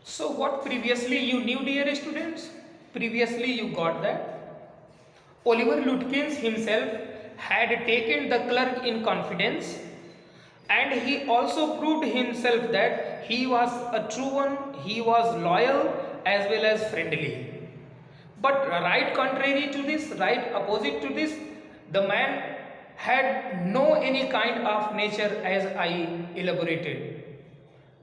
So what previously you knew, dear students? Previously you got that Oliver Lutkins himself had taken the clerk in confidence, and he also proved himself that he was a true one, he was loyal as well as friendly. But right contrary to this, right opposite to this, the man had no any kind of nature as I elaborated.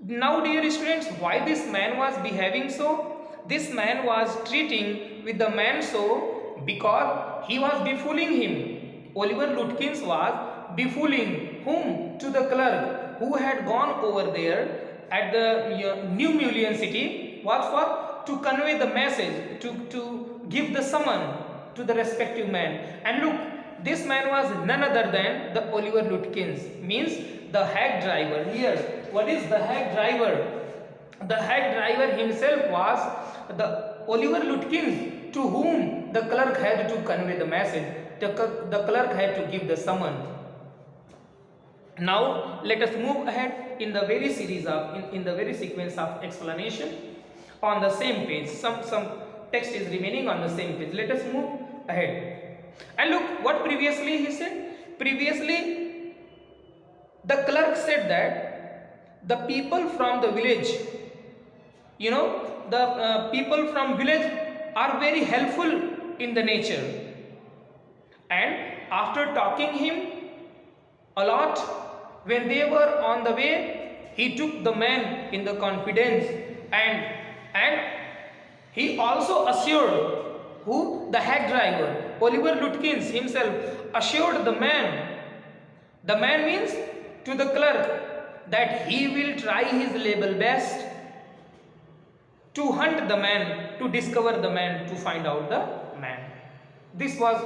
Now, dear students, why this man was behaving so? This man was treating with the man so because he was befooling him. Oliver Lutkins was befooling whom? To the clerk who had gone over there at the New Mullion city. What for? To convey the message, to give the summon to the respective man. And look, this man was none other than the Oliver Lutkins, means the hack driver. Here, what is the hack driver? The hack driver himself was the Oliver Lutkins, to whom the clerk had to convey the message. The clerk had to give the summon. Now let us move ahead in the very series of in the very sequence of explanation on the same page. Some text is remaining on the same page. Let us move ahead. And look what previously he said. Previously the clerk said that the people from the village, the people from village are very helpful in the nature. And after talking him a lot, when they were on the way, he took the man in the confidence, and he also assured who? The hack driver, Oliver Lutkins himself assured the man. The man means to the clerk that he will try his level best to hunt the man, to discover the man, to find out the man. This was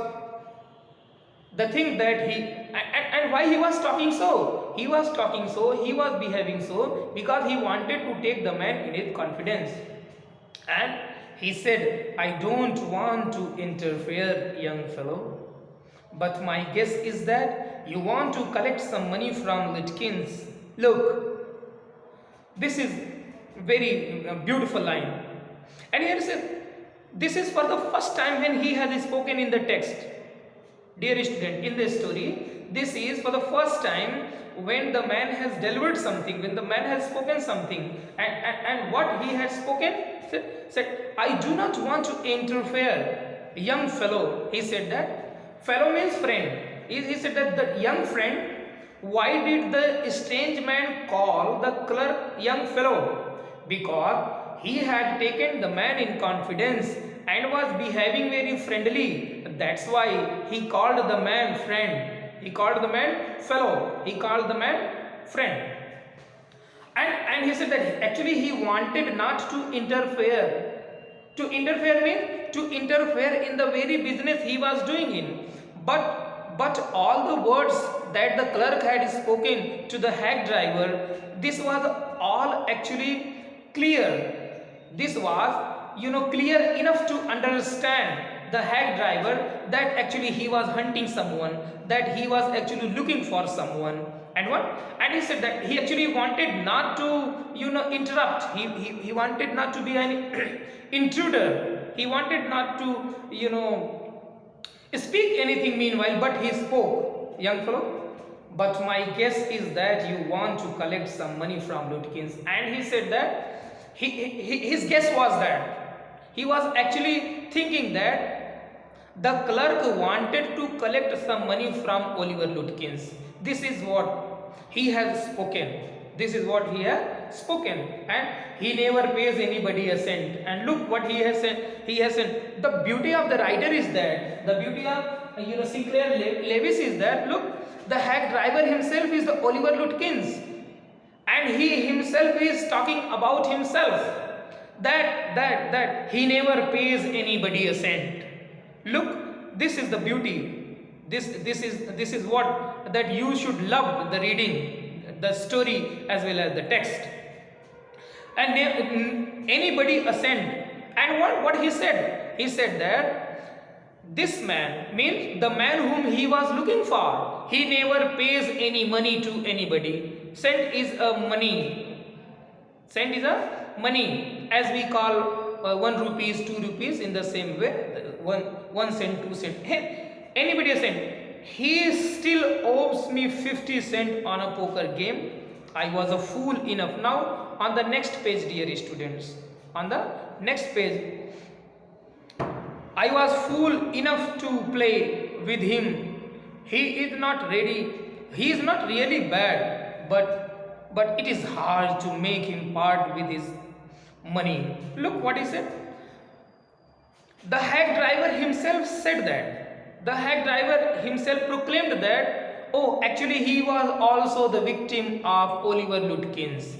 the thing that and why he was talking so? He was talking so, he was behaving so because he wanted to take the man in his confidence. And he said, I don't want to interfere, young fellow, but my guess is that you want to collect some money from Lutkins. Look, this is very beautiful line. And here said, this is for the first time when he has spoken in the text. Dear student, in this story, this is for the first time when the man has delivered something, when the man has spoken something, and what he had spoken, said, I do not want to interfere, young fellow. He said that, fellow means friend. He said that the young friend, why did the strange man call the clerk young fellow? Because he had taken the man in confidence and was behaving very friendly. That's why he called the man friend. He called the man fellow. He called the man friend. And he said that actually he wanted not to interfere. To interfere means to interfere in the very business he was doing in. But all the words that the clerk had spoken to the hack driver, this was all actually clear. This was clear enough to understand the hack driver that actually he was hunting someone, that he was actually looking for someone. And what? And he said that he actually wanted not to interrupt. He wanted not to be an intruder. He wanted not to speak anything meanwhile, but he spoke, young fellow. But my guess is that you want to collect some money from Lutkins. And he said that his guess was that he was actually thinking that the clerk wanted to collect some money from Oliver Lutkins. This is what he has spoken. This is what he has spoken, and he never pays anybody a cent. And look what he has said. He has said the beauty of the writer is that the beauty of Sinclair Lewis is that look, the hack driver himself is the Oliver Lutkins, and he himself is talking about himself that he never pays anybody a cent. Look, this is the beauty. This is what that you should love the reading, the story as well as the text. And anybody assent. And what he said? He said that this man means the man whom he was looking for. He never pays any money to anybody. Cent is a money. Cent is a money, as we call 1 rupees, 2 rupees, in the same way, 1 cent, 2 cent, anybody a cent. He still owes me 50 cent on a poker game. I was a fool enough. Now on the next page, dear students, on the next page, I was fool enough to play with him. He is not ready. He is not really bad, but it is hard to make him part with his money. Look what he said. The hack driver himself said that. The hack driver himself proclaimed that, oh, actually he was also the victim of Oliver Lutkins.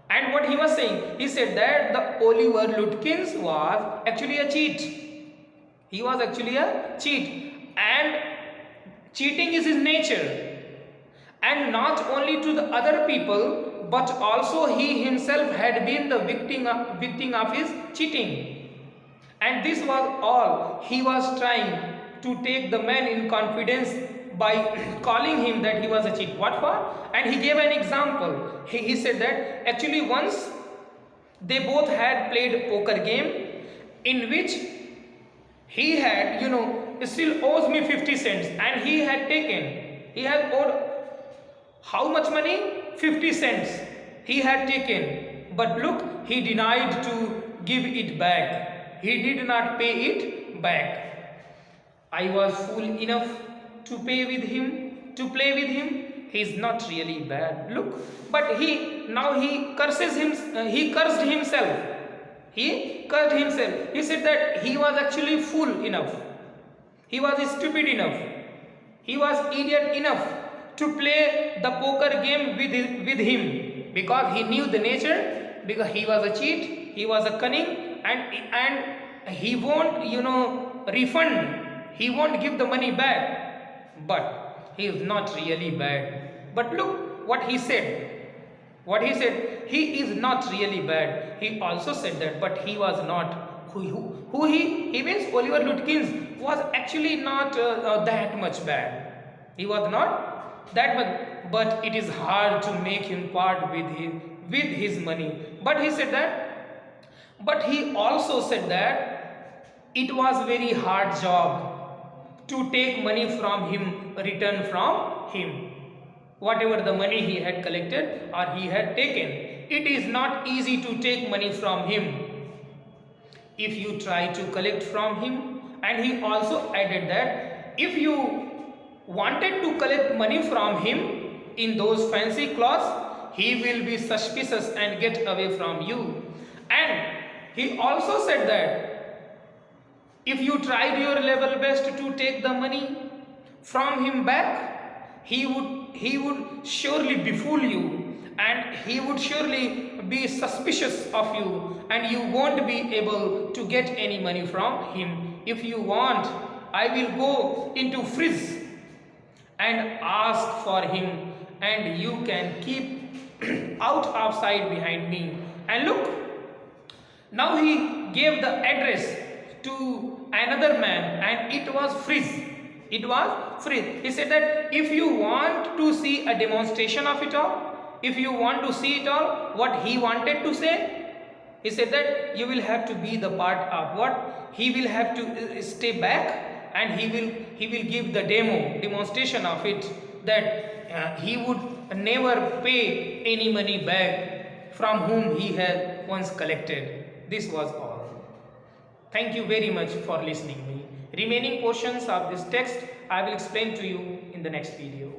And what he was saying, he said that the Oliver Lutkins was actually a cheat. He was actually a cheat, and cheating is his nature. And not only to the other people, but also he himself had been the victim of his cheating. And this was all. He was trying to take the man in confidence by calling him that he was a cheat. What for? And he gave an example. He said that actually once they both had played a poker game in which he had, still owes me 50 cents, and he had owed how much money? 50 cents he had taken. But look, he denied to give it back. He did not pay it back. I was fool enough to play with him. He is not really bad. Look, but he cursed himself. He cursed himself. He said that he was actually fool enough. He was stupid enough. He was idiot enough to play the poker game with him, because he knew the nature, because he was a cheat, he was a cunning, and he won't refund, he won't give the money back. But he is not really bad. But look what he said. He is not really bad. He also said that, but he was not he means Oliver Lutkins was actually not that much bad. He was not that much, but it is hard to make him part with his money. But he said that, but he also said that it was very hard job to take money from him, return from him, whatever the money he had collected or he had taken. It is not easy to take money from him if you try to collect from him. And he also added that if you wanted to collect money from him in those fancy clothes, he will be suspicious and get away from you. And he also said that if you tried your level best to take the money from him back, he would surely befool you, and he would surely be suspicious of you, and you won't be able to get any money from him. If you want, I will go into fridge and ask for him, and you can keep out of sight behind me. And look, now he gave the address to another man, and it was fridge. It was fridge. He said that if you want to see a demonstration of it all, if you want to see it all, what he wanted to say, he said that you will have to be the part of what? He will have to stay back, and he will give the demonstration of it, that he would never pay any money back from whom he had once collected. This was all. Thank you very much for listening me. Remaining portions of this text I will explain to you in the next video.